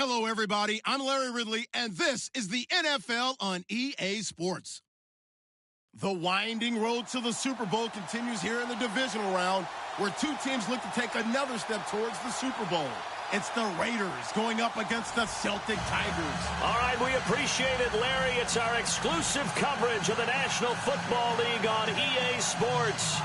Hello, everybody. I'm Larry Ridley, and this is the NFL on EA Sports. The winding road to the Super Bowl continues here in the divisional round, where two teams look to take another step towards the Super Bowl. It's the Raiders going up against the Celtic Tigers. All right, we appreciate it, Larry. It's our exclusive coverage of the National Football League on EA Sports.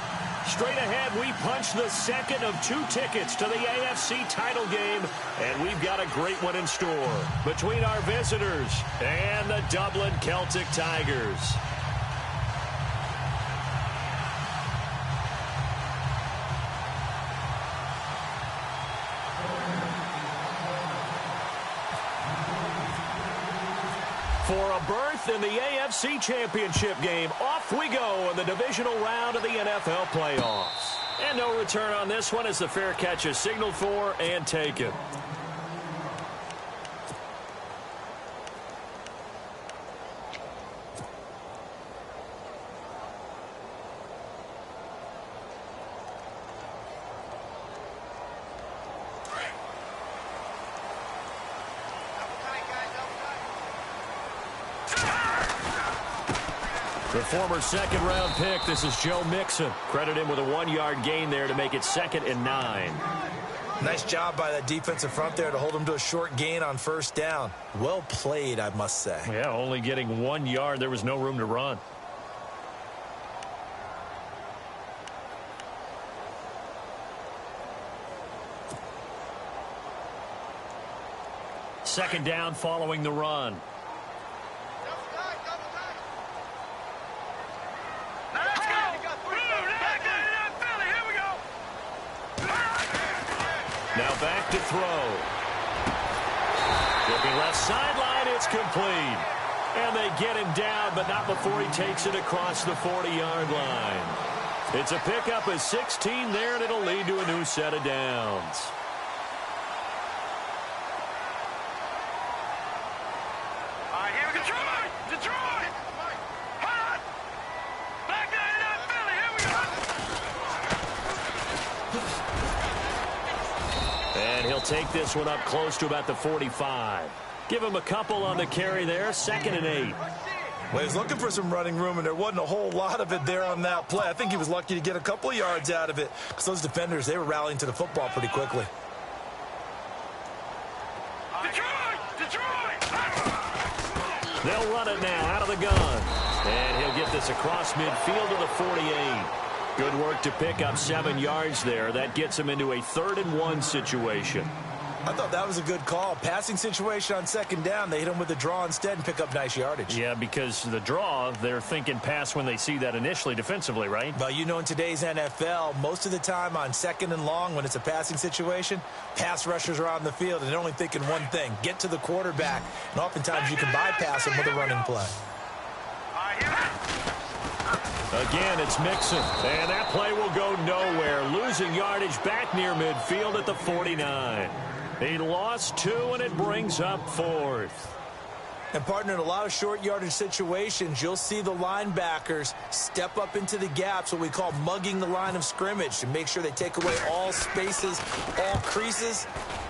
Straight ahead, we punch the second of two tickets to the AFC title game, and we've got a great one in store between our visitors and the Dublin Celtic Tigers. For a berth in the AFC Championship game, off we go in the divisional round of the NFL playoffs. And no return on this one as the fair catch is signaled for and taken. The former second-round pick, this is Joe Mixon. Credit him with a 1-yard gain there to make it 2nd and 9. Nice job by that defensive front there to hold him to a short gain on first down. Well played, I must say. Yeah, only getting 1 yard. There was no room to run. Second down following the run. Now back to throw. Looking left sideline, it's complete. And they get him down, but not before he takes it across the 40-yard line. It's a pickup of 16 there, and it'll lead to a new set of downs. All right, here we go. Detroit! Hot! Back there, Philly, here we go. And he'll take this one up close to about the 45. Give him a couple on the carry there, 2nd and 8. Well, he's looking for some running room, and there wasn't a whole lot of it there on that play. I think he was lucky to get a couple of yards out of it because those defenders, they were rallying to the football pretty quickly. Detroit! They'll run it now out of the gun. And he'll get this across midfield to the 48. Good work to pick up 7 yards there. That gets him into a 3rd and 1 situation. I thought that was a good call. Passing situation on 2nd down. They hit him with the draw instead and pick up nice yardage. Yeah, because the draw, they're thinking pass when they see that initially defensively, right? But you know, in today's NFL, most of the time on 2nd and long, when it's a passing situation, pass rushers are on the field and they're only thinking one thing, get to the quarterback. And oftentimes you can bypass them with a running play. Again, it's Mixon. And that play will go nowhere. Losing yardage back near midfield at the 49. He lost 2, and it brings up 4th. And, partner, in a lot of short yardage situations, you'll see the linebackers step up into the gaps, what we call mugging the line of scrimmage, to make sure they take away all spaces, all creases.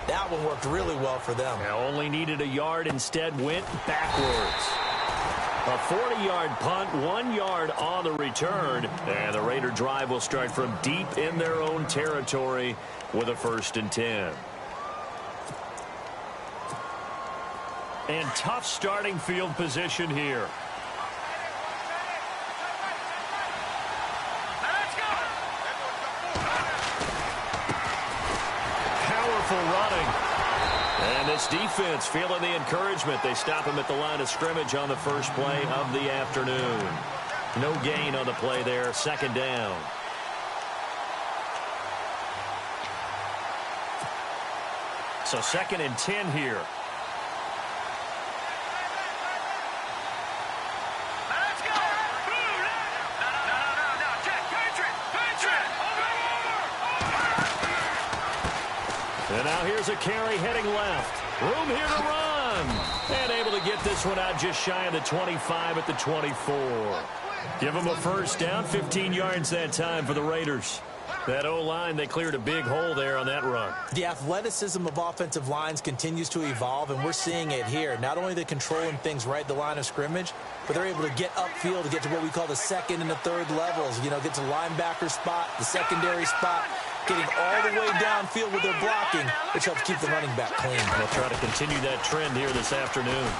That one worked really well for them. Now only needed a yard, instead went backwards. A 40-yard punt, 1 yard on the return. And the Raider drive will start from deep in their own territory with a 1st and 10. And tough starting field position here. Powerful running. And this defense feeling the encouragement. They stop him at the line of scrimmage on the first play of the afternoon. No gain on the play there. 2nd down. So 2nd and 10 here. And now here's a carry heading left. Room here to run. And able to get this one out just shy of the 25 at the 24. Give them a 1st down, 15 yards that time for the Raiders. That O-line, they cleared a big hole there on that run. The athleticism of offensive lines continues to evolve, and we're seeing it here. Not only they're controlling things right at the line of scrimmage, but they're able to get upfield to get to what we call the second and the third levels. You know, get to linebacker spot, the secondary spot, getting all the way downfield with their blocking, which helps keep the running back clean. They'll try to continue that trend here this afternoon.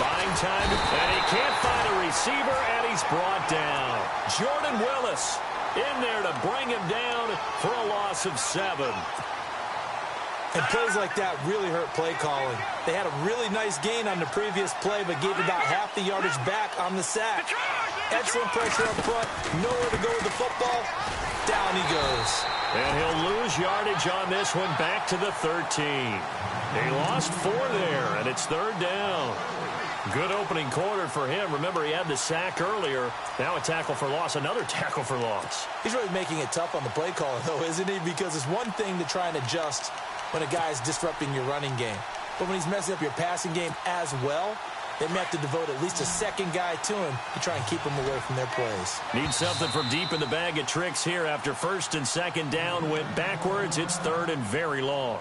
Buying time, and he can't find a receiver, and he's brought down. Jordan Willis in there to bring him down for a loss of 7. And plays like that really hurt play calling. They had a really nice gain on the previous play, but gave about half the yardage back on the sack. Excellent pressure up front, nowhere to go with the football. Down he goes. And he'll lose yardage on this one, back to the 13. He lost 4 there, and it's 3rd down. Good opening quarter for him. Remember, he had the sack earlier. Now a tackle for loss, another tackle for loss. He's really making it tough on the play caller, though, isn't he? Because it's one thing to try and adjust when a guy is disrupting your running game. But when he's messing up your passing game as well, they may have to devote at least a second guy to him to try and keep him away from their plays. Need something from deep in the bag of tricks here after 1st and 2nd down went backwards. It's 3rd and very long.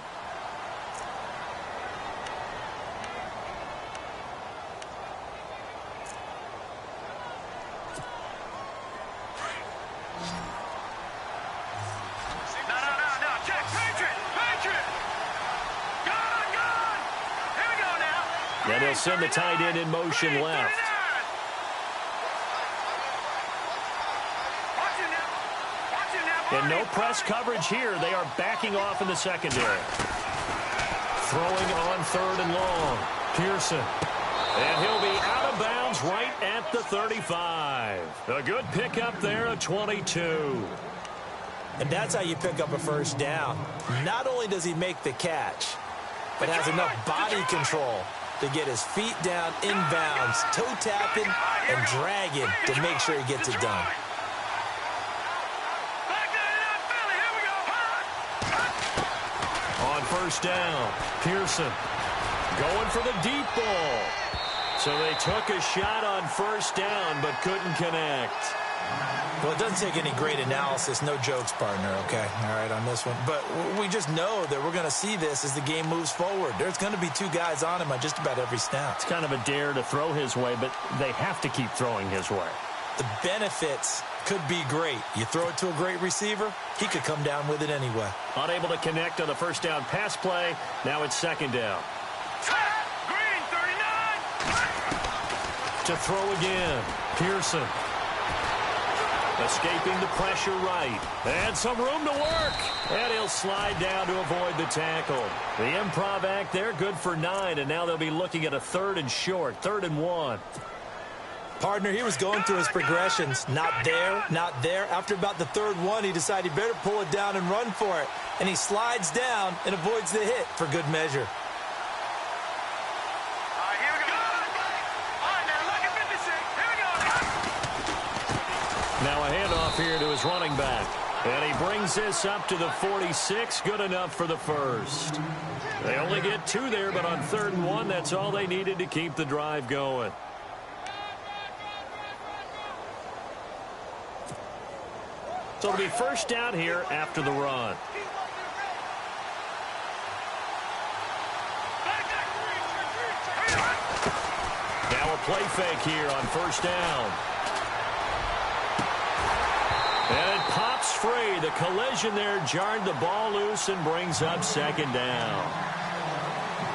And he'll send the tight end in motion left. And no press coverage here. They are backing off in the secondary. Throwing on 3rd and long. Pearson. And he'll be out of bounds right at the 35. A good pickup there, a 22. And that's how you pick up a 1st down. Not only does he make the catch, but has enough body control to get his feet down inbounds, toe tapping and dragging to make sure he gets it done. On 1st down, Pearson going for the deep ball. So they took a shot on 1st down but couldn't connect. Well, it doesn't take any great analysis. No jokes, partner, okay? All right, on this one. But we just know that we're going to see this as the game moves forward. There's going to be 2 guys on him on just about every snap. It's kind of a dare to throw his way, but they have to keep throwing his way. The benefits could be great. You throw it to a great receiver, he could come down with it anyway. Unable to connect on the 1st down pass play. Now it's 2nd down. Green, 39. To throw again. Pearson. Escaping the pressure right. And some room to work. And he'll slide down to avoid the tackle. The improv act there, good for 9. And now they'll be looking at a 3rd and short. 3rd and 1. Partner, he was going through his progressions. Not there, not there. After about the 3rd one, he decided he better pull it down and run for it. And he slides down and avoids the hit for good measure. Now a handoff here to his running back. And he brings this up to the 46. Good enough for the 1st. They only get 2 there, but on 3rd and 1, that's all they needed to keep the drive going. So it'll be 1st down here after the run. Now a play fake here on 1st down. And it pops free. The collision there jarred the ball loose and brings up 2nd down.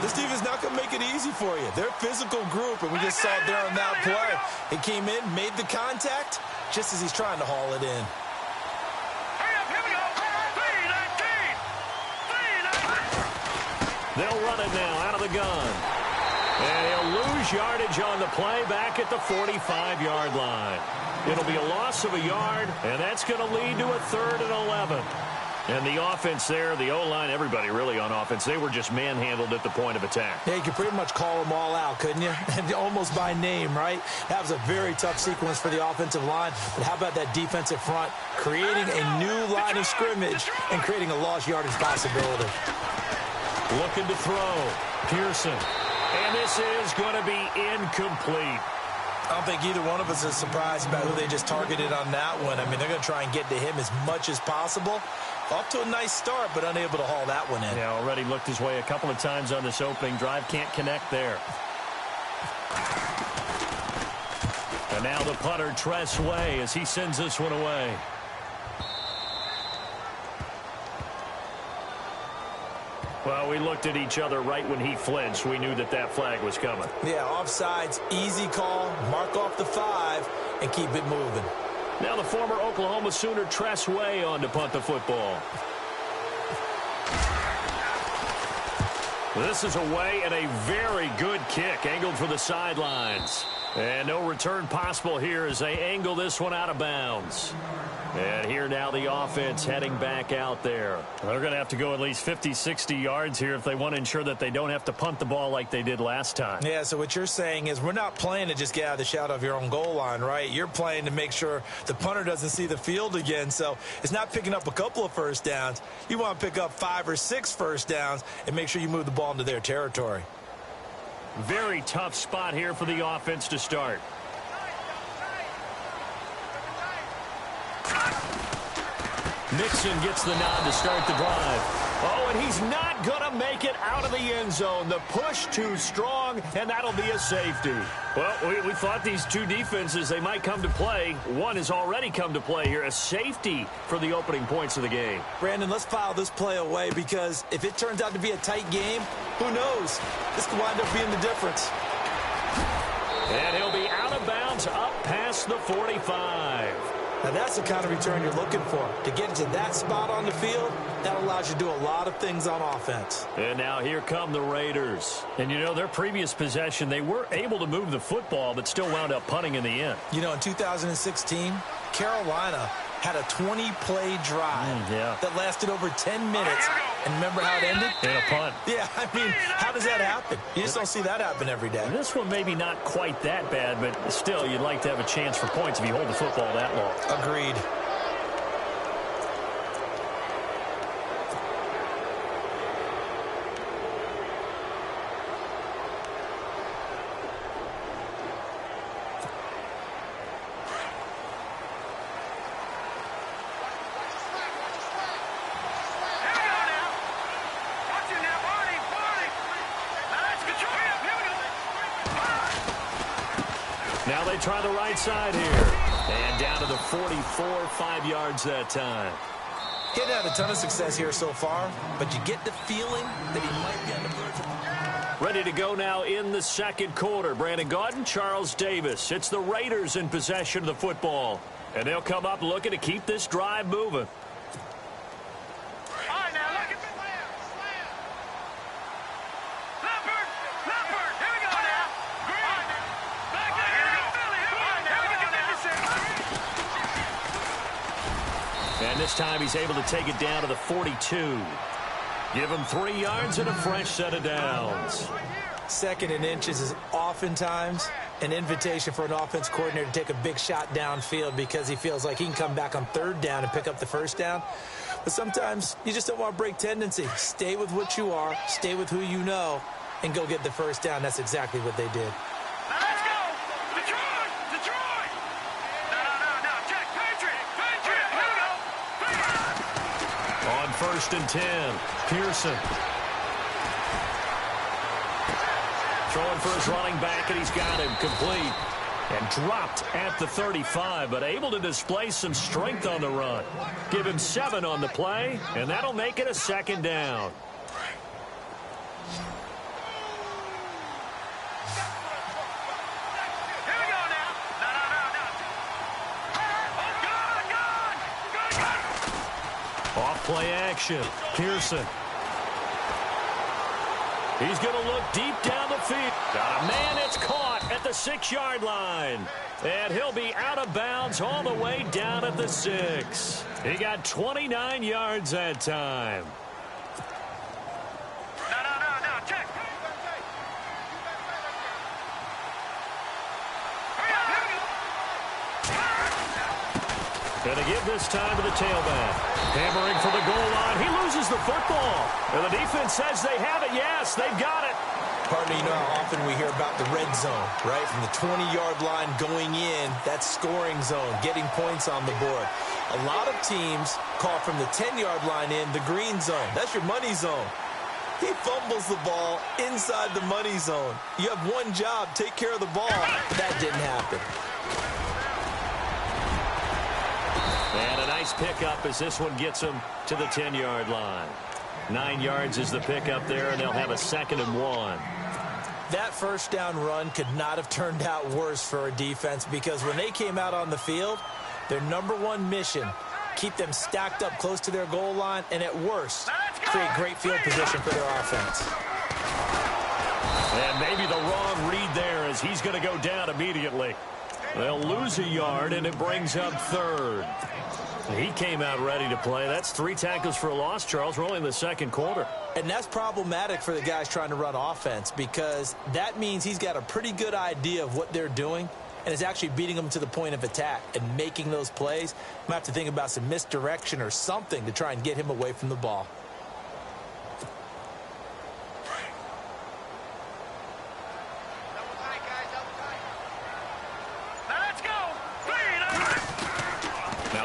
This team is not going to make it easy for you. They're a physical group, and we just saw it there on that play. He came in, made the contact, just as he's trying to haul it in. They'll run it now out of the gun. And he'll lose yardage on the play back at the 45-yard line. It'll be a loss of a yard, and that's going to lead to a 3rd and 11. And the offense there, the O-line, everybody really on offense, they were just manhandled at the point of attack. Yeah, you could pretty much call them all out, couldn't you? Almost by name, right? That was a very tough sequence for the offensive line. But how about that defensive front creating a new line of scrimmage and creating a lost yardage possibility? Looking to throw. Pearson. And this is going to be incomplete. I don't think either one of us is surprised about who they just targeted on that one. I mean, they're going to try and get to him as much as possible. Off to a nice start, but unable to haul that one in. Yeah, already looked his way a couple of times on this opening drive. Can't connect there. And now the punter, Tress Way, as he sends this one away. Well, we looked at each other right when he flinched. We knew that that flag was coming. Yeah, offsides, easy call, mark off the 5, and keep it moving. Now the former Oklahoma Sooner Tress Way on to punt the football. This is away and a very good kick, angled for the sidelines. And no return possible here as they angle this one out of bounds. And here now the offense heading back out there. They're going to have to go at least 50, 60 yards here if they want to ensure that they don't have to punt the ball like they did last time. Yeah, so what you're saying is we're not playing to just get out of the shadow of your own goal line, right? You're playing to make sure the punter doesn't see the field again. So it's not picking up a couple of first downs. You want to pick up 5 or 6 first downs and make sure you move the ball into their territory. Very tough spot here for the offense to start. Mixon gets the nod to start the drive. Oh, and he's not going to make it out of the end zone. The push too strong, and that'll be a safety. Well, we thought these two defenses, they might come to play. One has already come to play here, a safety for the opening points of the game. Brandon, let's file this play away because if it turns out to be a tight game, who knows? This could wind up being the difference. And he'll be out of bounds up past the 45. Now, that's the kind of return you're looking for. To get to that spot on the field, that allows you to do a lot of things on offense. And now here come the Raiders. And, you know, their previous possession, they were able to move the football, but still wound up punting in the end. You know, in 2016, Carolina had a 20-play drive that lasted over 10 minutes. And remember how it ended? In a punt. Yeah, I mean, how does that happen? You just don't see that happen every day. This one maybe not quite that bad, but still, you'd like to have a chance for points if you hold the football that long. Agreed. Now they try the right side here. And down to the 44, 5 yards that time. He hasn't had a ton of success here so far, but you get the feeling that he might be on the verge of... Ready to go now in the second quarter. Brandon Gaudin, Charles Davis. It's the Raiders in possession of the football. And they'll come up looking to keep this drive moving. And this time he's able to take it down to the 42. Give him 3 yards and a fresh set of downs. Second and inches is oftentimes an invitation for an offense coordinator to take a big shot downfield because he feels like he can come back on third down and pick up the first down. But sometimes you just don't want to break tendency. Stay with what you are, stay with who you know, and go get the first down. That's exactly what they did. First and 10. Pearson. Throwing for his running back, and he's got him complete. And dropped at the 35, but able to display some strength on the run. Give him 7 on the play, and that'll make it a second down. Play action. Pearson. He's going to look deep down the field. Got a man that's caught at the 6-yard line. And he'll be out of bounds all the way down at the 6. He got 29 yards that time. Check. Going to give this time to the tailback. Hammering for the goal line. He loses the football. And the defense says they have it. Yes, they've got it. Partner, you know how often we hear about the red zone, right? From the 20-yard line going in, that's scoring zone, getting points on the board. A lot of teams call from the 10-yard line in the green zone. That's your money zone. He fumbles the ball inside the money zone. You have one job, take care of the ball. That didn't happen. And a nice pickup as this one gets him to the 10-yard line. 9 yards is the pickup there, and they'll have a 2nd and 1. That first down run could not have turned out worse for a defense, because when they came out on the field, their #1 mission, keep them stacked up close to their goal line, and at worst, create great field position for their offense. And maybe the wrong read there, as he's going to go down immediately. They'll lose a yard, and it brings up 3rd. He came out ready to play. That's 3 tackles for a loss, Charles. We're only in the 2nd quarter. And that's problematic for the guys trying to run offense, because that means he's got a pretty good idea of what they're doing and is actually beating them to the point of attack and making those plays. Might have to think about some misdirection or something to try and get him away from the ball.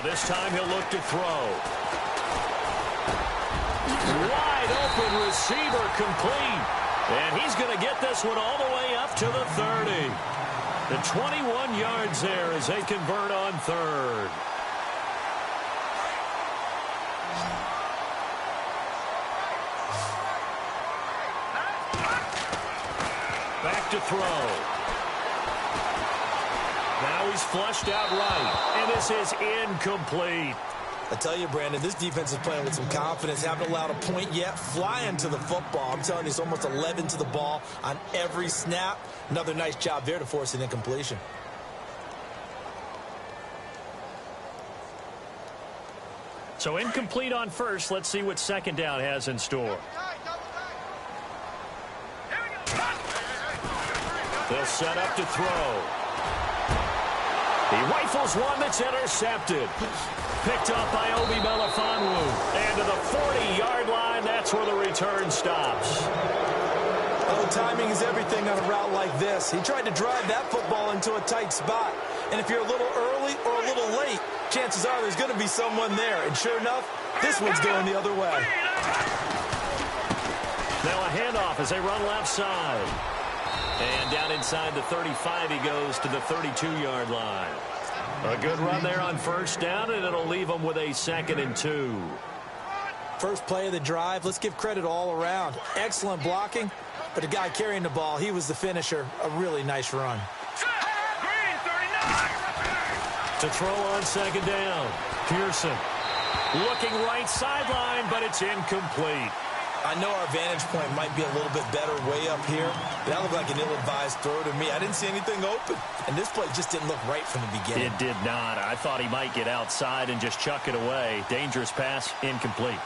This time he'll look to throw. Wide open receiver, complete. And he's going to get this one all the way up to the 30. The 21 yards there as they convert on 3rd. Back to throw. Now he's flushed out right, and this is incomplete. I tell you, Brandon, this defense is playing with some confidence. Haven't allowed a point yet. Flying to the football. I'm telling you, it's almost 11 to the ball on every snap. Another nice job there to force an incompletion. So incomplete on first. Let's see what 2nd down has in store. They'll set up to throw. He rifles one that's intercepted. Picked up by Obi Melifonwu. And to the 40-yard line, that's where the return stops. Oh, timing is everything on a route like this. He tried to drive that football into a tight spot. And if you're a little early or a little late, chances are there's going to be someone there. And sure enough, this one's going the other way. Now a handoff as they run left side. And down inside the 35, he goes to the 32-yard line. A good run there on first down, and it'll leave them with a 2nd and 2. First play of the drive, let's give credit all around. Excellent blocking, but the guy carrying the ball, he was the finisher. A really nice run. To throw on 2nd down, Pearson. Looking right sideline, but it's incomplete. I know our vantage point might be a little bit better way up here. That looked like an ill-advised throw to me. I didn't see anything open. And this play just didn't look right from the beginning. It did not. I thought he might get outside and just chuck it away. Dangerous pass, incomplete.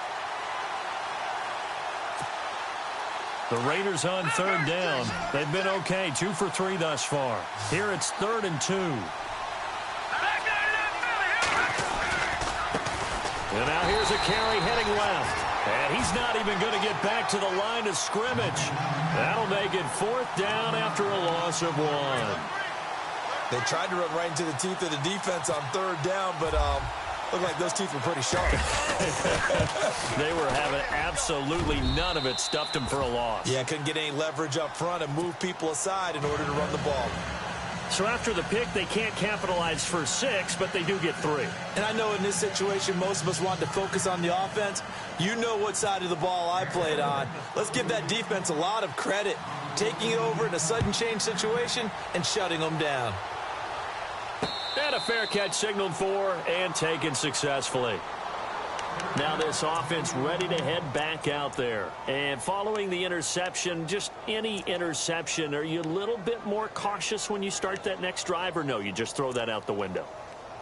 The Raiders on 3rd down. They've been okay, 2 for 3 thus far. Here it's 3rd and 2. And now here's a carry heading left. And he's not even going to get back to the line of scrimmage. That'll make it 4th down after a loss of 1. They tried to run right into the teeth of the defense on 3rd down, but looked like those teeth were pretty sharp. They were having absolutely none of it. Stuffed them for a loss. Yeah, couldn't get any leverage up front and move people aside in order to run the ball. So after the pick, they can't capitalize for 6, but they do get 3. And I know in this situation, most of us want to focus on the offense. You know what side of the ball I played on. Let's give that defense a lot of credit. Taking over in a sudden change situation and shutting them down. And a fair catch signaled for and taken successfully. Now this offense ready to head back out there. And following the interception, just any interception, are you a little bit more cautious when you start that next drive, or no, you just throw that out the window?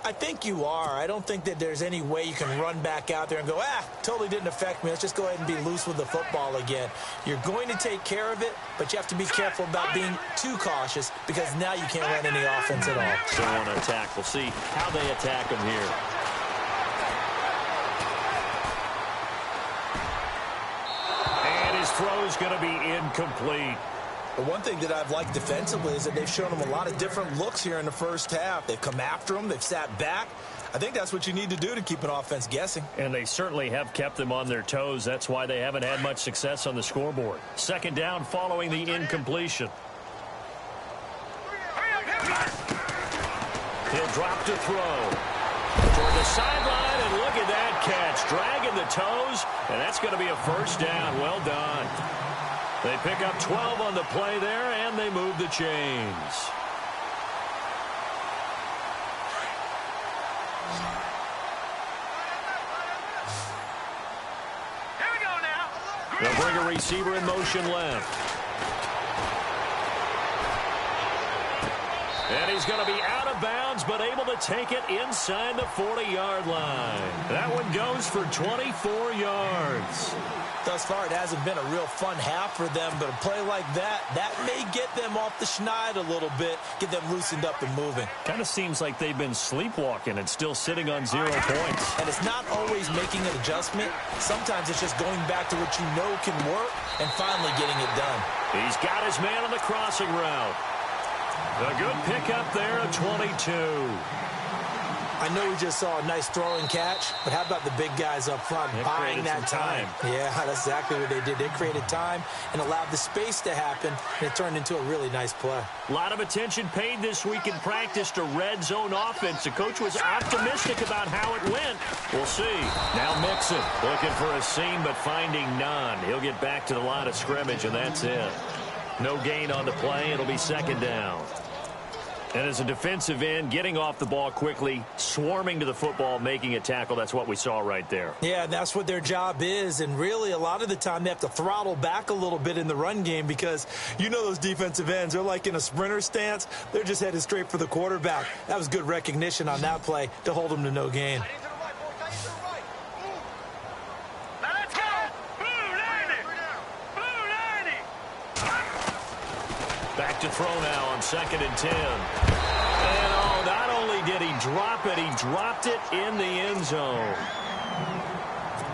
I think you are. I don't think that there's any way you can run back out there and go, totally didn't affect me. Let's just go ahead and be loose with the football again. You're going to take care of it, but you have to be careful about being too cautious, because now you can't run any offense at all. So on attack, we'll see how they attack them here. Throw is going to be incomplete. The one thing that I've liked defensively is that they've shown them a lot of different looks here in the first half. They've come after them. They've sat back. I think that's what you need to do to keep an offense guessing. And they certainly have kept them on their toes. That's why they haven't had much success on the scoreboard. Second down following the incompletion. He'll drop to throw. Toward the sideline, and look at that catch. Dragging the toes, and that's going to be a first down. Well done. They pick up 12 on the play there, and they move the chains. They'll bring a receiver in motion left. And he's going to be out of bounds, but able to take it inside the 40-yard line. That one goes for 24 yards. Thus far, it hasn't been a real fun half for them, but a play like that may get them off the schneid a little bit, get them loosened up and moving. Kind of seems like they've been sleepwalking and still sitting on 0 points. And it's not always making an adjustment. Sometimes it's just going back to what you know can work and finally getting it done. He's got his man on the crossing route. A good pickup there at 22. I know we just saw a nice throwing catch, but how about the big guys up front buying that time? Yeah, that's exactly what they did. They created time and allowed the space to happen, and it turned into a really nice play. A lot of attention paid this week in practice to red zone offense. The coach was optimistic about how it went. We'll see. Now Mixon looking for a seam, but finding none. He'll get back to the line of scrimmage, and that's it. No gain on the play. It'll be second down. And as a defensive end, getting off the ball quickly, swarming to the football, making a tackle, that's what we saw right there. Yeah, that's what their job is. And really, a lot of the time, they have to throttle back a little bit in the run game because you know those defensive ends, they're like in a sprinter stance. They're just headed straight for the quarterback. That was good recognition on that play to hold them to no gain. Back to throw now on 2nd and 10. And oh, not only did he drop it, he dropped it in the end zone.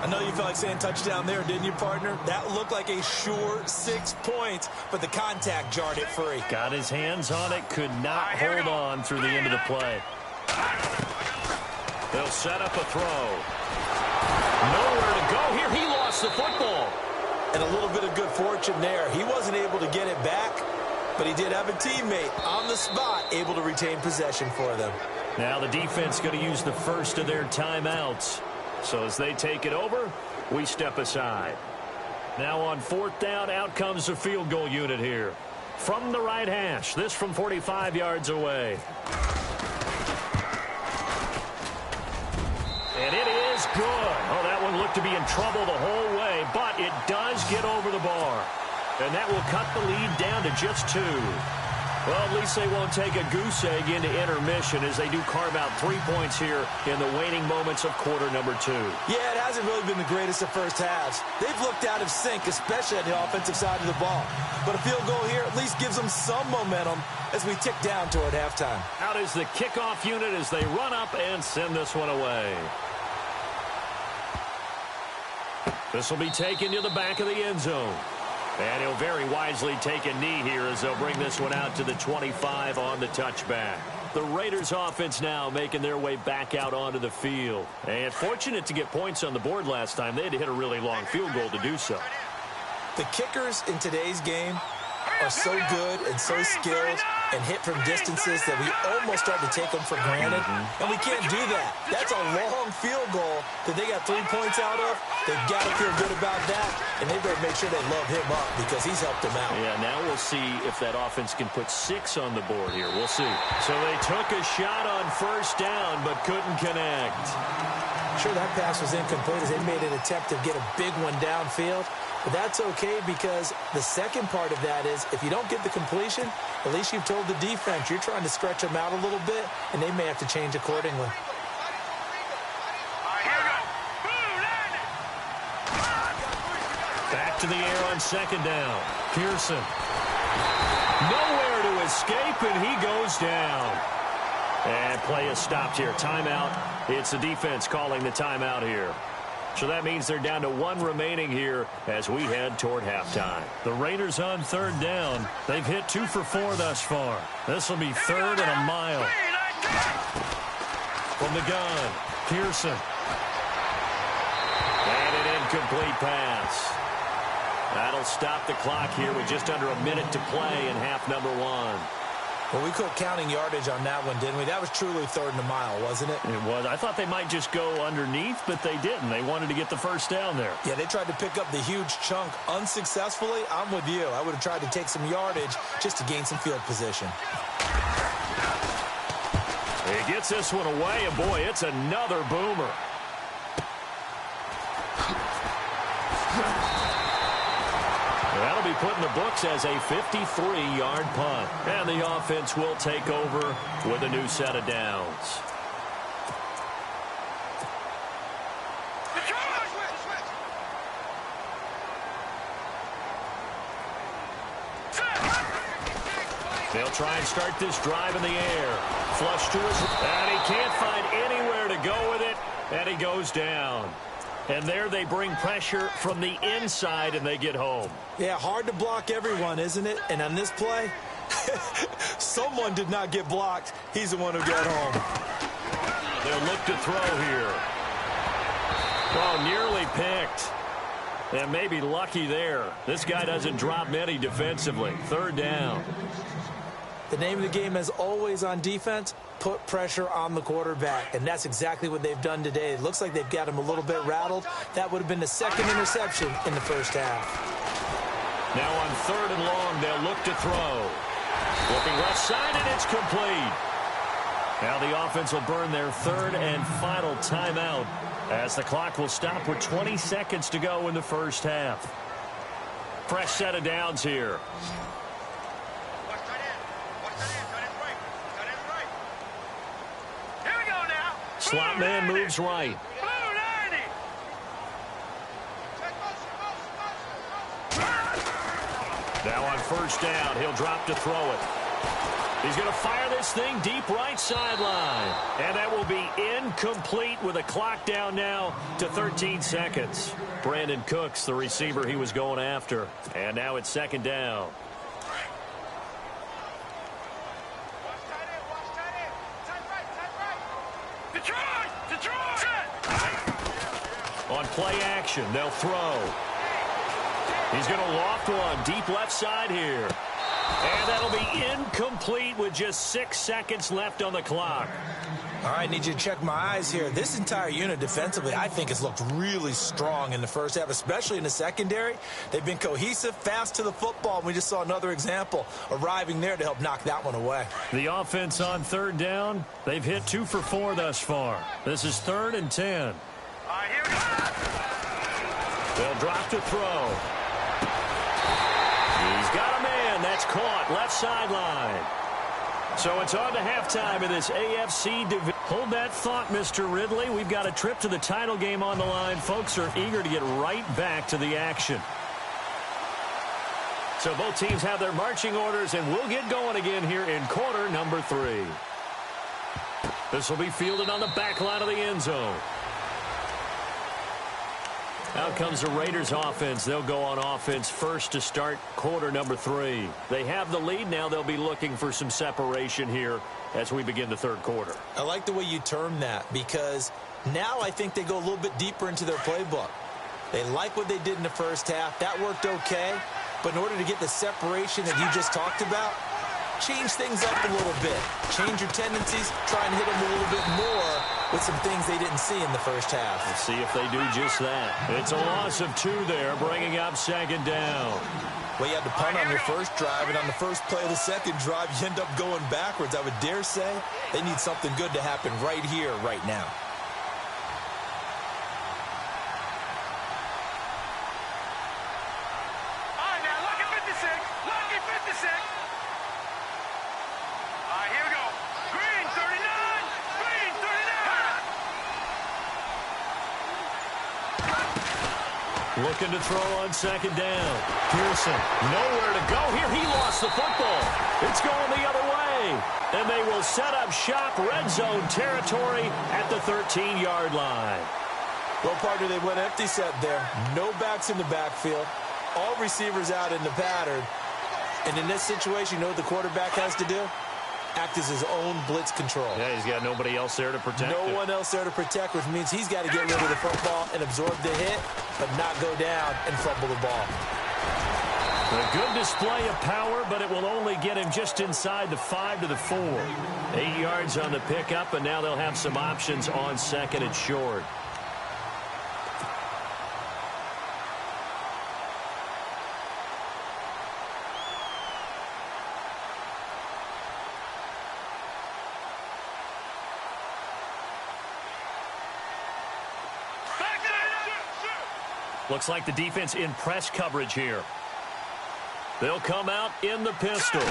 I know you felt like saying touchdown there, didn't you, partner? That looked like a sure 6 points, but the contact jarred it free. Got his hands on it, could not hold on through the end of the play. They'll set up a throw. Nowhere to go here. He lost the football. And a little bit of good fortune there. He wasn't able to get it back, but he did have a teammate on the spot able to retain possession for them. Now the defense going to use the first of their timeouts. So as they take it over, we step aside. Now on 4th down, out comes the field goal unit here. From the right hash, this from 45 yards away. And it is good. Oh, that one looked to be in trouble the whole way, but it does get over the bar. And that will cut the lead down to just 2. Well, at least they won't take a goose egg into intermission as they do carve out 3 points here in the waning moments of quarter number 2. Yeah, it hasn't really been the greatest of first halves. They've looked out of sync, especially on the offensive side of the ball. But a field goal here at least gives them some momentum as we tick down toward halftime. Out is the kickoff unit as they run up and send this one away. This will be taken to the back of the end zone. And he'll very wisely take a knee here as they'll bring this one out to the 25 on the touchback. The Raiders offense now making their way back out onto the field. And fortunate to get points on the board last time. They had to hit a really long field goal to do so. The kickers in today's game are so good and so skilled and hit from distances that we almost start to take them for granted. And we can't do that. That's a long field goal that they got 3 points out of. They've got to feel good about that, and they better make sure they love him up because he's helped them out. Yeah, now we'll see if that offense can put 6 on the board here. We'll see. So they took a shot on 1st down but couldn't connect. Sure, that pass was incomplete as they made an attempt to get a big one downfield. But that's okay because the second part of that is if you don't get the completion, at least you've told the defense you're trying to stretch them out a little bit, and they may have to change accordingly. Back to the air on 2nd down. Pearson. Nowhere to escape, and he goes down. And play is stopped here. Timeout. It's the defense calling the timeout here. So that means they're down to 1 remaining here as we head toward halftime. The Raiders on 3rd down. They've hit 2 for 4 thus far. This will be 3rd and a mile. From the gun, Pearson. And an incomplete pass. That'll stop the clock here with just under a minute to play in half number 1. Well, we quit counting yardage on that one, didn't we? That was truly 3rd and a mile, wasn't it? It was. I thought they might just go underneath, but they didn't. They wanted to get the first down there. Yeah, they tried to pick up the huge chunk unsuccessfully. I'm with you. I would have tried to take some yardage just to gain some field position. He gets this one away, and boy, it's another boomer. That'll be put in the books as a 53-yard punt. And the offense will take over with a new set of downs. They'll try and start this drive in the air. Flush to his... And he can't find anywhere to go with it. And he goes down. And there they bring pressure from the inside, and they get home. Yeah, hard to block everyone, isn't it? And on this play, someone did not get blocked. He's the one who got home. They'll look to throw here. Oh, nearly picked. And maybe lucky there. This guy doesn't drop many defensively. 3rd down. The name of the game, as always on defense, put pressure on the quarterback. And that's exactly what they've done today. It looks like they've got him a little bit rattled. That would have been the 2nd interception in the first half. Now on 3rd and long, they'll look to throw. Looking left side, and it's complete. Now the offense will burn their 3rd and final timeout as the clock will stop with 20 seconds to go in the first half. Fresh set of downs here. Slot man moves right. Now on 1st down, he'll drop to throw it. He's going to fire this thing deep right sideline. And that will be incomplete with a clock down now to 13 seconds. Brandon Cooks, the receiver he was going after. And now it's 2nd down. On play action, they'll throw. He's going to loft one deep left side here. And that'll be incomplete with just 6 seconds left on the clock. All right, need you to check my eyes here. This entire unit defensively, I think, has looked really strong in the first half, especially in the secondary. They've been cohesive, fast to the football, and we just saw another example arriving there to help knock that one away. The offense on 3rd down, they've hit 2 for 4 thus far. This is 3rd and 10. All right, here we go. They'll drop to throw. He's got a man. That's caught left sideline. So it's on to halftime in this AFC division. Hold that thought, Mr. Ridley. We've got a trip to the title game on the line. Folks are eager to get right back to the action. So both teams have their marching orders, and we'll get going again here in quarter number 3. This will be fielded on the back line of the end zone. Out comes the Raiders offense. They'll go on offense first to start quarter number 3. They have the lead. Now they'll be looking for some separation here as we begin the 3rd quarter. I like the way you term that, because now I think they go a little bit deeper into their playbook. They like what they did in the first half. That worked okay. But in order to get the separation that you just talked about, change things up a little bit. Change your tendencies. Try and hit them a little bit more with some things they didn't see in the first half. Let's see if they do just that. It's a loss of 2 there, bringing up 2nd down. Well, you had to punt on your first drive, and on the first play of the second drive, you end up going backwards. I would dare say they need something good to happen right here, right now. All right, now, lucky 56. Lucky 56. All right, here we go. Green 39. Green 39. Looking to throw on 2nd down. Pearson, nowhere to go here. He lost the football. It's going the other way. And they will set up shop, red zone territory at the 13-yard line. Well, partner, they went empty set there. No backs in the backfield. All receivers out in the pattern. And in this situation, you know what the quarterback has to do? Act as his own blitz control. Yeah, he's got nobody else there to protect him. No one else there to protect, which means he's got to get rid of the football and absorb the hit, but not go down and fumble the ball. A good display of power, but it will only get him just inside the 5 to the 4. 8 yards on the pickup, and now they'll have some options on second and short. Looks like the defense in press coverage here. They'll come out in the pistol.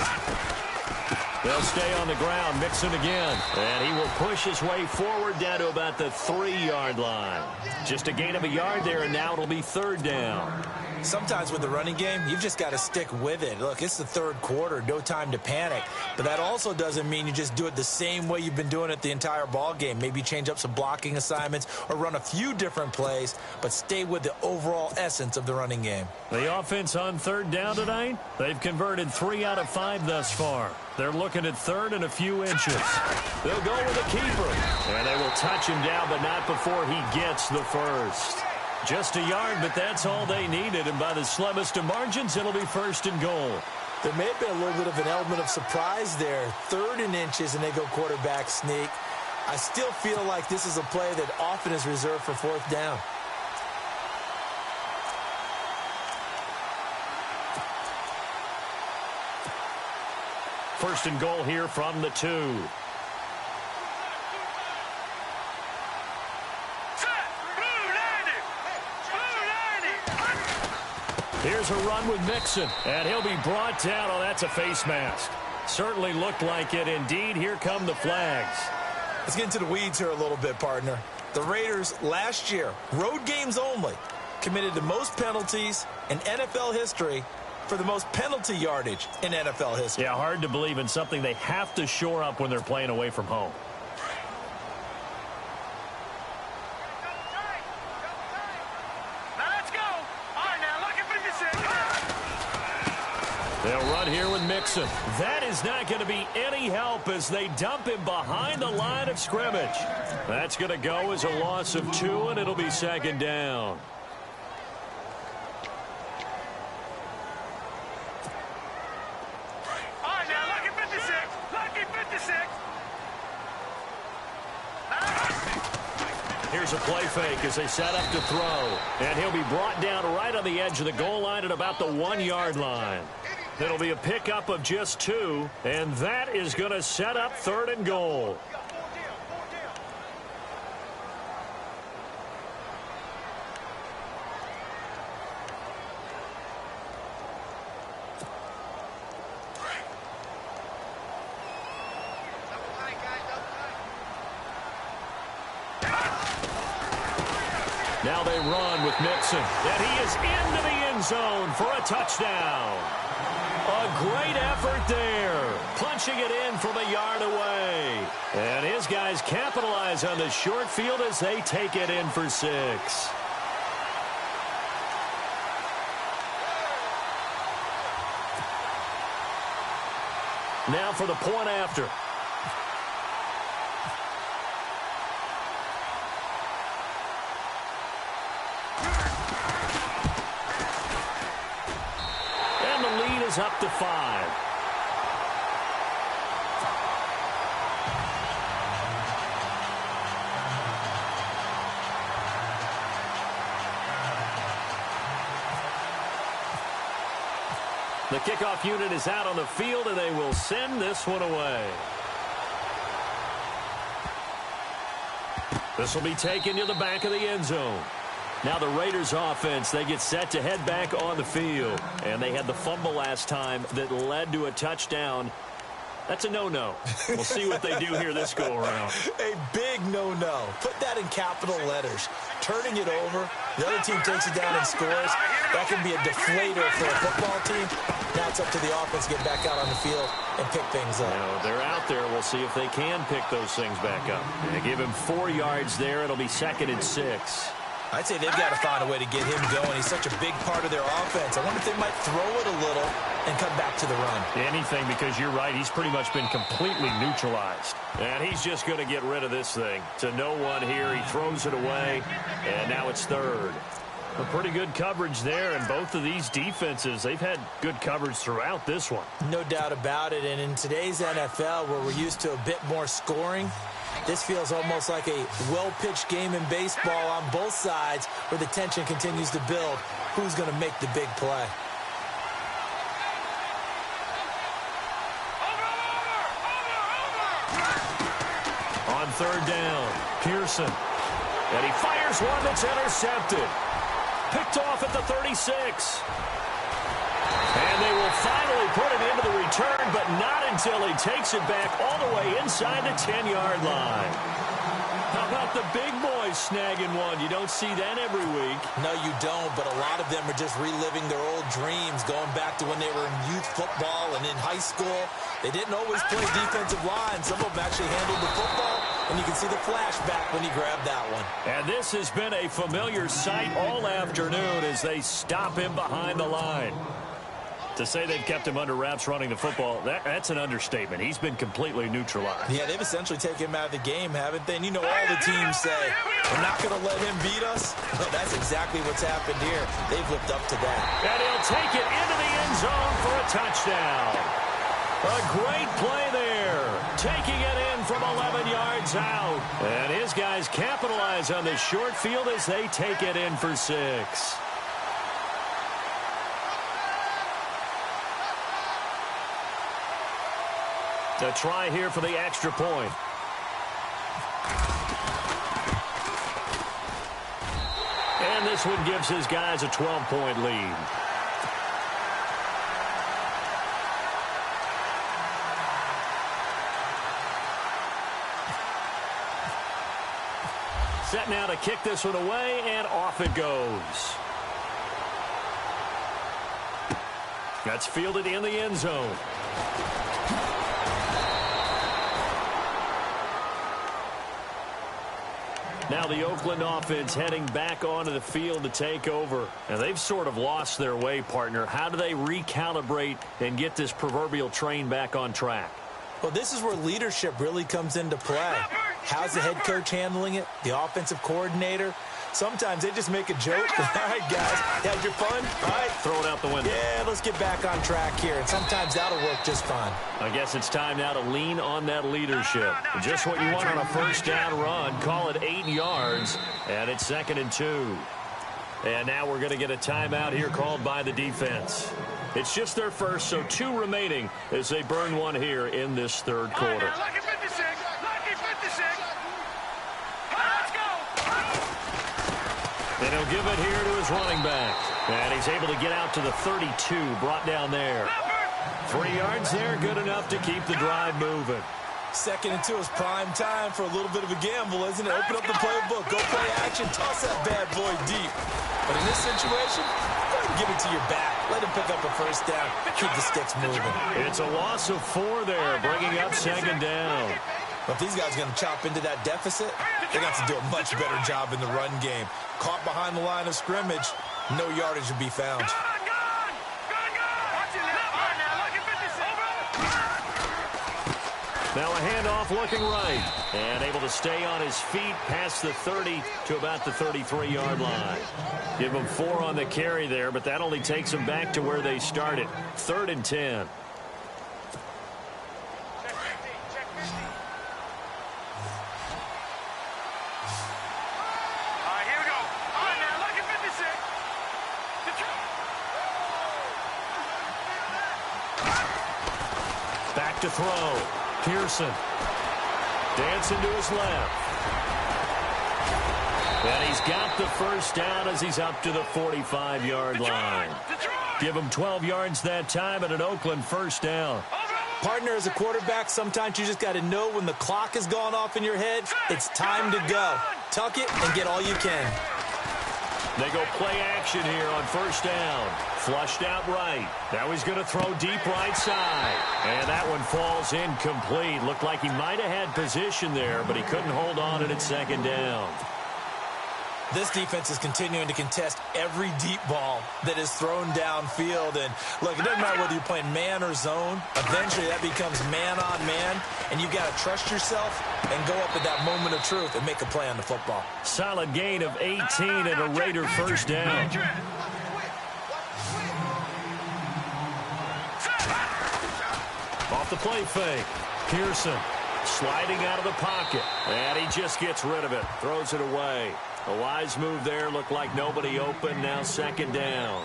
They'll stay on the ground, Mixon again. And he will push his way forward down to about the 3-yard line. Just a gain of a yard there, and now it'll be third down. Sometimes with the running game, you've just got to stick with it. Look, it's the third quarter, no time to panic. But that also doesn't mean you just do it the same way you've been doing it the entire ball game. Maybe change up some blocking assignments or run a few different plays, but stay with the overall essence of the running game. The offense on third down tonight, they've converted 3 out of 5 thus far. They're looking at third and a few inches. They'll go with a keeper, and they will touch him down, but not before he gets the first. Just a yard, but that's all they needed, and by the slimmest of margins, it'll be first and goal. There may have been a little bit of an element of surprise there. 3rd and inches, and they go quarterback sneak. I still feel like this is a play that often is reserved for 4th down. First and goal here from the 2. Here's a run with Mixon, and he'll be brought down. Oh, that's a face mask. Certainly looked like it. Indeed, here come the flags. Let's get into the weeds here a little bit, partner. The Raiders last year, road games only, committed the most penalties in NFL history for the most penalty yardage in NFL history. Yeah, hard to believe in something they have to shore up when they're playing away from home. They'll run here with Mixon. That is not going to be any help as they dump him behind the line of scrimmage. That's going to go as a loss of 2, and it'll be second down. All right, now, lucky 56. Lucky 56. Here's a play fake as they set up to throw. And he'll be brought down right on the edge of the goal line at about the 1-yard line. It'll be a pickup of just 2, and that is going to set up third and goal. Now they run with Mixon, and he is into the end zone for a touchdown. A great effort there, punching it in from a yard away. And his guys capitalize on the short field as they take it in for 6. Now for the point after. Up to 5. The kickoff unit is out on the field, and they will send this one away. This will be taken to the back of the end zone. Now the Raiders offense, they get set to head back on the field. And they had the fumble last time that led to a touchdown. That's a no-no. We'll see what they do here this go-around. A big no-no. Put that in capital letters. Turning it over, the other team takes it down and scores. That can be a deflator for a football team. Now it's up to the offense to get back out on the field and pick things up. They're out there. We'll see if they can pick those things back up. They give him 4 yards there. It'll be second and 6. I'd say they've got to find a way to get him going. He's such a big part of their offense. I wonder if they might throw it a little and come back to the run. Anything, because you're right. He's pretty much been completely neutralized. And he's just going to get rid of this thing. To no one here. He throws it away, and now it's third. A pretty good coverage there, and both of these defenses, they've had good coverage throughout this one. No doubt about it, and in today's NFL, where we're used to a bit more scoring, this feels almost like a well-pitched game in baseball on both sides where the tension continues to build. Who's going to make the big play? On third down, Pearson. And he fires one that's intercepted. Picked off at the 36. And they will finally put it into the return, but not until he takes it back all the way inside the 10-yard line. How about the big boys snagging one? You don't see that every week. No, you don't, but a lot of them are just reliving their old dreams, going back to when they were in youth football and in high school. They didn't always play defensive line. Some of them actually handled the football, and you can see the flashback when he grabbed that one. And this has been a familiar sight all afternoon as they stop him behind the line. To say they've kept him under wraps running the football, that's an understatement. He's been completely neutralized. Yeah, they've essentially taken him out of the game, haven't they? And you know all the teams say, we're not going to let him beat us. Well, that's exactly what's happened here. They've lived up to that. And he'll take it into the end zone for a touchdown. A great play there. Taking it in from 11 yards out. And his guys capitalize on the short field as they take it in for 6. A try here for the extra point. And this one gives his guys a 12-point lead. Set now to kick this one away, and off it goes. That's fielded in the end zone. Now the Oakland offense heading back onto the field to take over. And they've sort of lost their way, partner. How do they recalibrate and get this proverbial train back on track? Well, this is where leadership really comes into play. How's the head coach handling it? The offensive coordinator? Sometimes they just make a joke. All right, guys, had your fun? All right. Throw it out the window. Yeah, let's get back on track here. And sometimes that'll work just fine. I guess it's time now to lean on that leadership. Just what you want on a first down run. Call it 8 yards, and it's 2nd and 2. And now we're going to get a timeout here called by the defense. It's just their first, so 2 remaining as they burn one here in this third quarter. Lucky 56. Lucky 56. Let's go. And he'll give it here to his running back. And he's able to get out to the 32, brought down there. 3 yards there, good enough to keep the drive moving. 2nd and 2 is prime time for a little bit of a gamble, isn't it? Open up the playbook, go play action, toss that bad boy deep. But in this situation, go ahead and give it to your back. Let him pick up a first down, keep the sticks moving. It's a loss of 4 there, bringing up 2nd down. But if these guys are going to chop into that deficit, they're going to have to do a much better job in the run game. Caught behind the line of scrimmage, no yardage to be found. Now a handoff looking right. And able to stay on his feet past the 30 to about the 33-yard line. Give him 4 on the carry there, but that only takes them back to where they started. 3rd and 10. Back to throw. Pearson. Dancing to his left. And he's got the first down as he's up to the 45-yard line. Give him 12 yards that time and an Oakland first down. Partner, as a quarterback, sometimes you just got to know when the clock has gone off in your head, it's time to go. Tuck it and get all you can. They go play action here on first down. Flushed out right. Now he's going to throw deep right side. And that one falls incomplete. Looked like he might have had position there, but he couldn't hold on, and it's 2nd down. This defense is continuing to contest every deep ball that is thrown downfield. And, look, it doesn't matter whether you're playing man or zone. Eventually, that becomes man-on-man, and you've got to trust yourself and go up at that moment of truth and make a play on the football. Solid gain of 18 and a Raider first down. Off the play fake. Pearson sliding out of the pocket. And he just gets rid of it. Throws it away. A wise move there. Looked like nobody open. Now second down.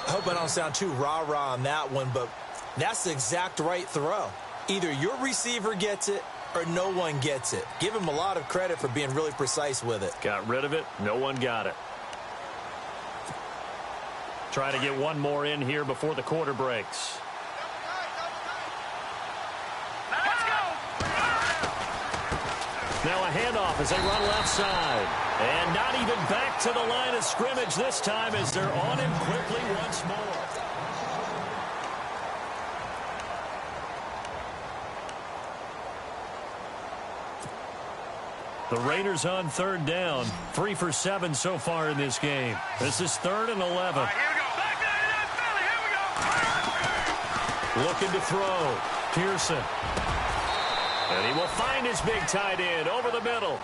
I hope I don't sound too rah-rah on that one, but that's the exact right throw. Either your receiver gets it or no one gets it. Give him a lot of credit for being really precise with it. Got rid of it. No one got it. Try to get one more in here before the quarter breaks. Now a handoff as they run left side. And not even back to the line of scrimmage this time as they're on him quickly once more. The Raiders on third down. 3 for 7 so far in this game. This is 3rd and 11. Here we go. Back there, Philly. Here we go. Looking to throw. Pearson. And he will find his big tight end over the middle.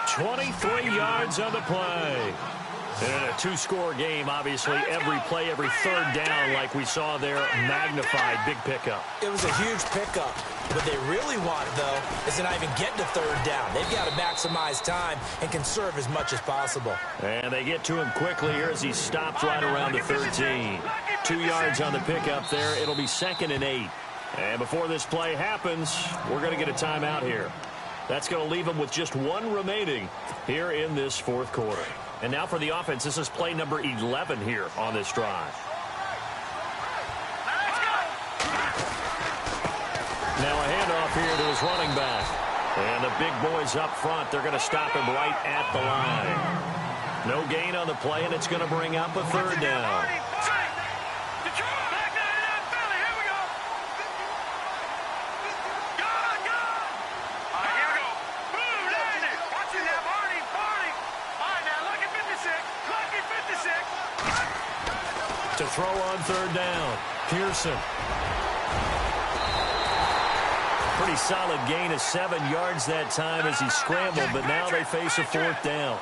23 yards on the play. And in a two-score game, obviously, every play, every third down, like we saw there, magnified, big pickup. It was a huge pickup. What they really want, though, is to not even get to third down. They've got to maximize time and conserve as much as possible. And they get to him quickly here as he stopped right around the 13. 2 yards on the pickup there. It'll be 2nd and 8. And before this play happens, we're going to get a timeout here. That's going to leave them with just one remaining here in this fourth quarter. And now for the offense, this is play number 11 here on this drive. Now a handoff here to his running back. And the big boys up front, they're going to stop him right at the line. No gain on the play, and it's going to bring up a third down. To throw on third down. Pearson. Pretty solid gain of 7 yards that time as he scrambled, but now they face a fourth down.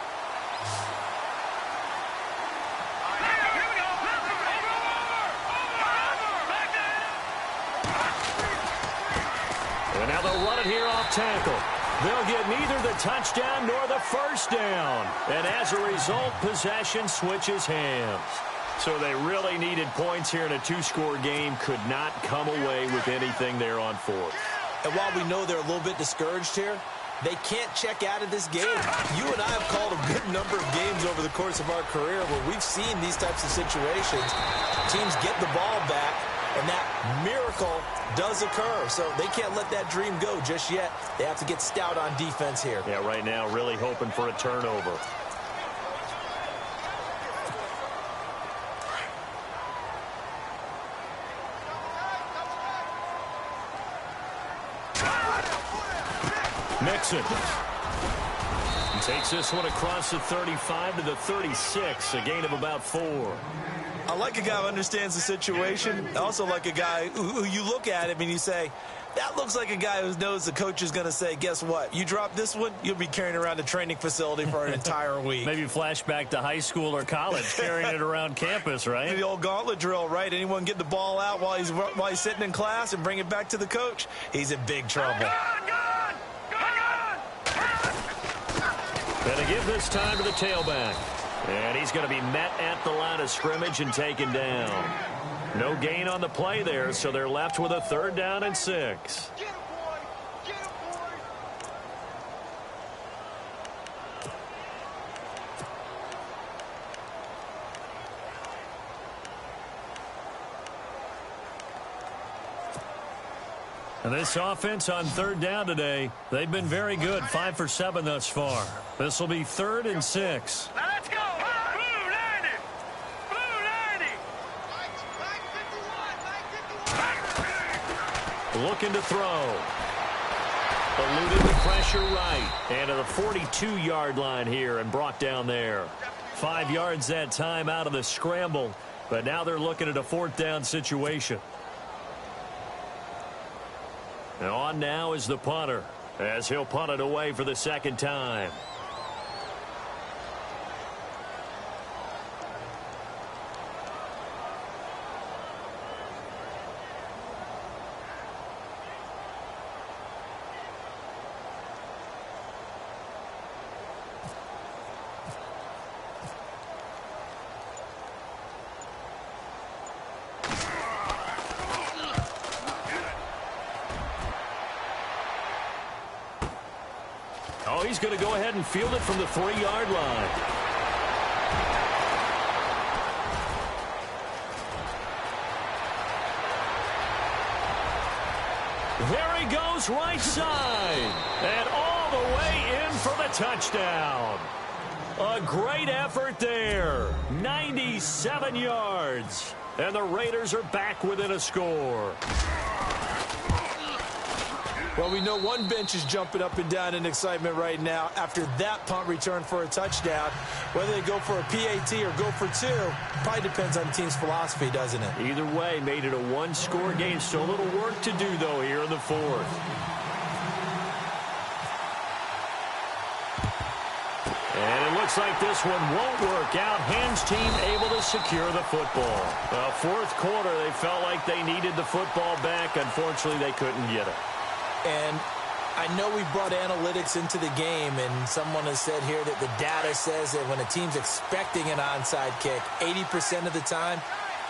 And now they'll run it here off tackle. They'll get neither the touchdown nor the first down. And as a result, possession switches hands. So they really needed points here in a two-score game. Could not come away with anything there on fourth. And while we know they're a little bit discouraged here, they can't check out of this game. You and I have called a good number of games over the course of our career where we've seen these types of situations. Teams get the ball back, and that miracle does occur. So they can't let that dream go just yet. They have to get stout on defense here. Yeah, right now really hoping for a turnover. Mixon. He takes this one across the 35 to the 36, a gain of about 4. I like a guy who understands the situation. I also like a guy who you look at him and you say, that looks like a guy who knows the coach is going to say, guess what? You drop this one, you'll be carrying around a training facility for an entire week. Maybe flashback to high school or college, carrying it around campus, right? The old gauntlet drill, right? Anyone get the ball out while he's sitting in class and bring it back to the coach, he's in big trouble. Going to give this time to the tailback. And he's going to be met at the line of scrimmage and taken down. No gain on the play there, so they're left with a 3rd down and 6. And this offense on 3rd down today, they've been very good, 5 for 7 thus far. This will be 3rd and 6. Now let's go. Blue 90. Blue 90. Looking to throw. Eluded the pressure right. And to the 42-yard line here and brought down there. 5 yards that time out of the scramble. But now they're looking at a 4th down situation. And on now is the punter, as he'll punt it away for the 2nd time. Oh, he's going to go ahead and field it from the 3-yard line. There he goes, right side. And all the way in for the touchdown. A great effort there. 97 yards. And the Raiders are back within a score. Well, we know one bench is jumping up and down in excitement right now after that punt return for a touchdown. Whether they go for a PAT or go for 2 probably depends on the team's philosophy, doesn't it? Either way, made it a 1-score game. Still a little work to do, though, here in the 4th. And it looks like this one won't work out. Hams team able to secure the football. 4th quarter, they felt like they needed the football back. Unfortunately, they couldn't get it. And I know we brought analytics into the game, and someone has said here that the data says that when a team's expecting an onside kick, 80% of the time,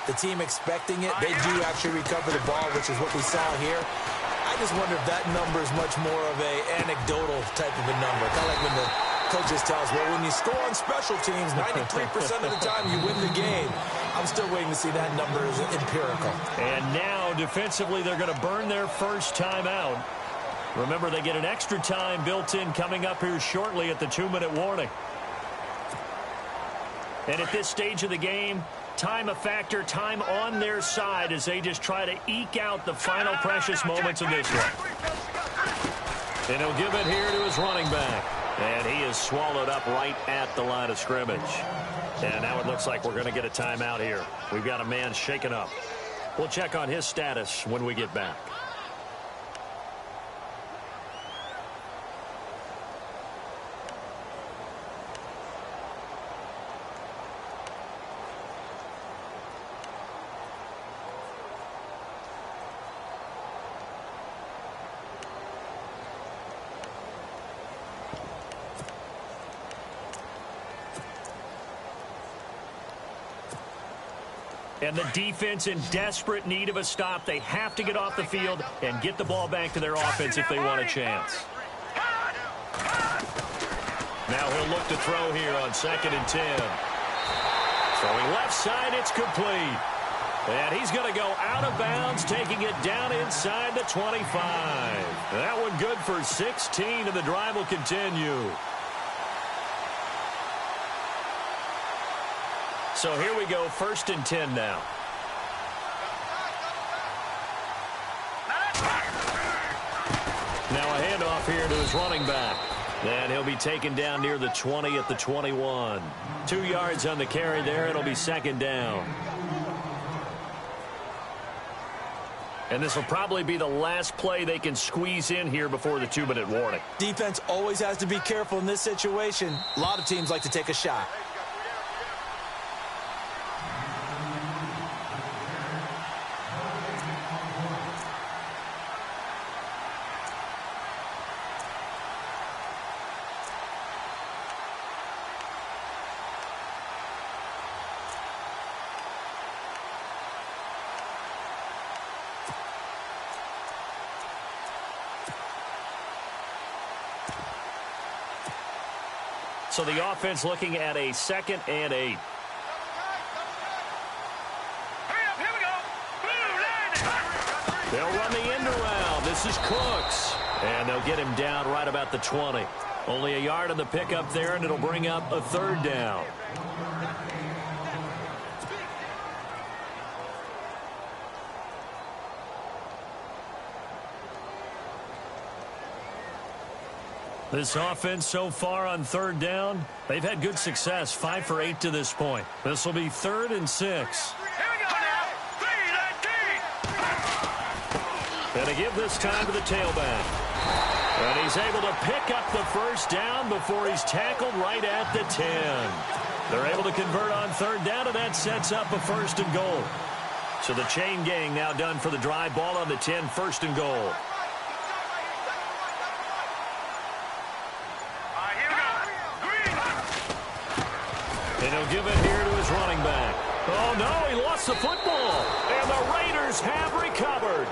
the team expecting it, they do actually recover the ball, which is what we saw here. I just wonder if that number is much more of a anecdotal type of a number. Kind of like when the coaches tell us, well, when you score on special teams, 93% of the time you win the game. I'm still waiting to see that number is empirical. And now, defensively, they're going to burn their first time out. Remember, they get an extra time built in coming up here shortly at the 2-minute warning. And at this stage of the game, time a factor, time on their side as they just try to eke out the final precious moments of this one. And he'll give it here to his running back. And he is swallowed up right at the line of scrimmage. And now it looks like we're going to get a timeout here. We've got a man shaken up. We'll check on his status when we get back. And the defense in desperate need of a stop. They have to get off the field and get the ball back to their offense if they want a chance. Now he'll look to throw here on 2nd and 10. Throwing left side, it's complete. And he's going to go out of bounds, taking it down inside the 25. That one good for 16, and the drive will continue. So here we go, 1st and 10 now. Now a handoff here to his running back. And he'll be taken down near the 20 at the 21. 2 yards on the carry there. It'll be 2nd down. And this will probably be the last play they can squeeze in here before the 2-minute warning. Defense always has to be careful in this situation. A lot of teams like to take a shot. So the offense looking at a 2nd and 8. They'll run the end around. This is Cooks. And they'll get him down right about the 20. Only a yard on the pickup there, and it'll bring up a 3rd down. This offense so far on third down, they've had good success, 5 for 8 to this point. This will be 3rd and 6. Here we go now. 3, And to give this time to the tailback. And he's able to pick up the first down before he's tackled right at the 10. They're able to convert on third down, and that sets up a 1st and goal. So the chain gang now done for the drive. Ball on the 10, 1st and goal. And he'll give it here to his running back. Oh, no, he lost the football. And the Raiders have recovered.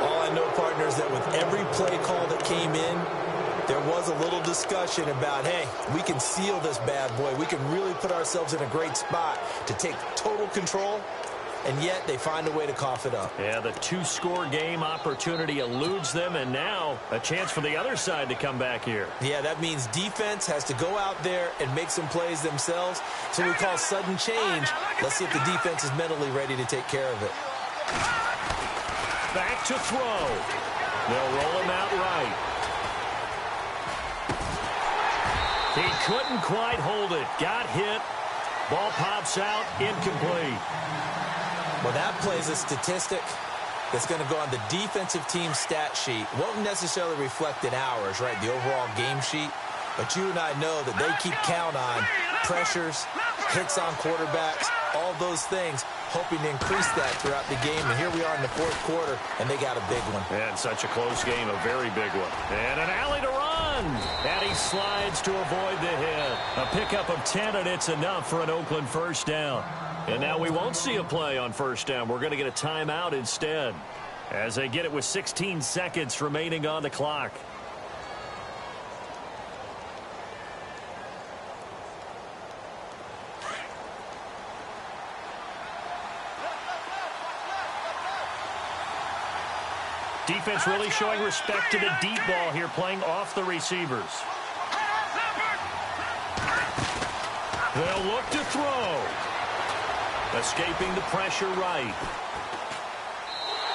All I know, partners, that with every play call that came in, there was a little discussion about, hey, we can seal this bad boy. We can really put ourselves in a great spot to take total control. And yet they find a way to cough it up. Yeah, the 2-score game opportunity eludes them, and now a chance for the other side to come back here. Yeah, that means defense has to go out there and make some plays themselves. So we call sudden change. Let's see if the defense is mentally ready to take care of it. Back to throw. They'll roll him out right. He couldn't quite hold it. Got hit. Ball pops out. Incomplete. Well, that plays a statistic that's going to go on the defensive team stat sheet. Won't necessarily reflect in ours, right, the overall game sheet. But you and I know that they keep count on pressures, hits on quarterbacks, all those things, hoping to increase that throughout the game. And here we are in the 4th quarter, and they got a big one. And such a close game, a very big one. And an alley to run. And he slides to avoid the hit. A pickup of 10, and it's enough for an Oakland 1st down. And now we won't see a play on 1st down. We're going to get a timeout instead, as they get it with 16 seconds remaining on the clock. Defense really showing respect to the deep ball here, playing off the receivers. They'll look to throw. Escaping the pressure right.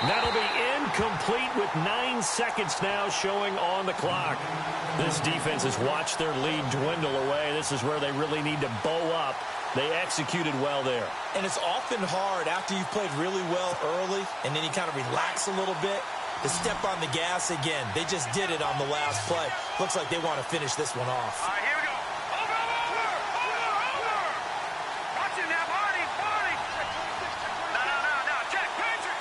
That'll be incomplete with 9 seconds now showing on the clock. This defense has watched their lead dwindle away. This is where they really need to bow up. They executed well there. And it's often hard after you've played really well early and then you kind of relax a little bit to step on the gas again. They just did it on the last play. Looks like they want to finish this one off. All right, here we go. Over. Watch him now, Hardy. No, check, Patrick.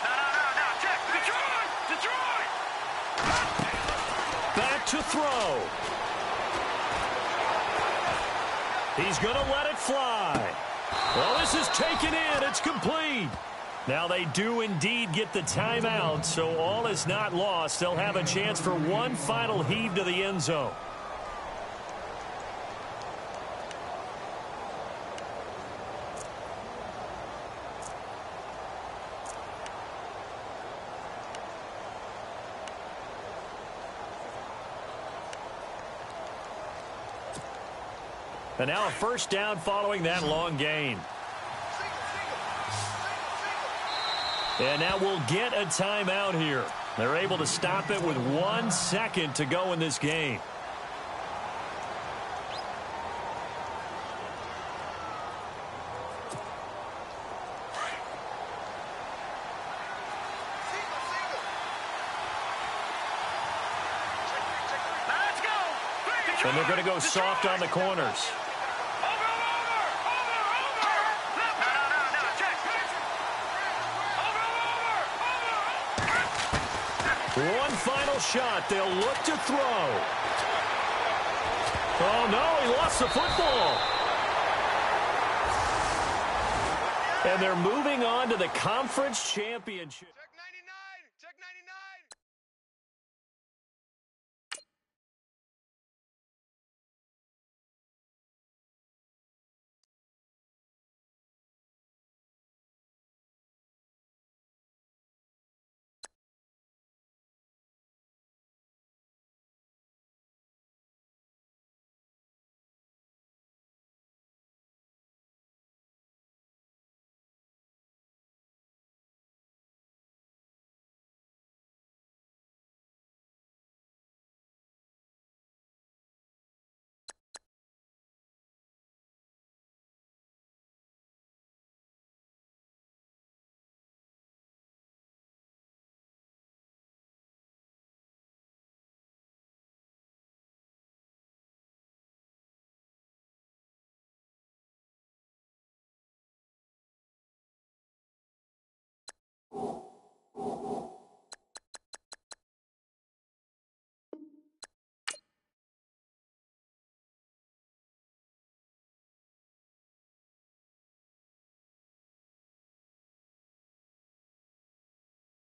No, check. Detroit. Back to throw. He's going to let it fly. Well, this is taken in. It's complete. Now they do indeed get the timeout, so all is not lost. They'll have a chance for one final heave to the end zone. And now a 1st down following that long gain. And now we'll get a timeout here. They're able to stop it with 1 second to go in this game. And they're going to go soft on the corners. One final shot. They'll look to throw. Oh, no, he lost the football. And they're moving on to the conference championship. All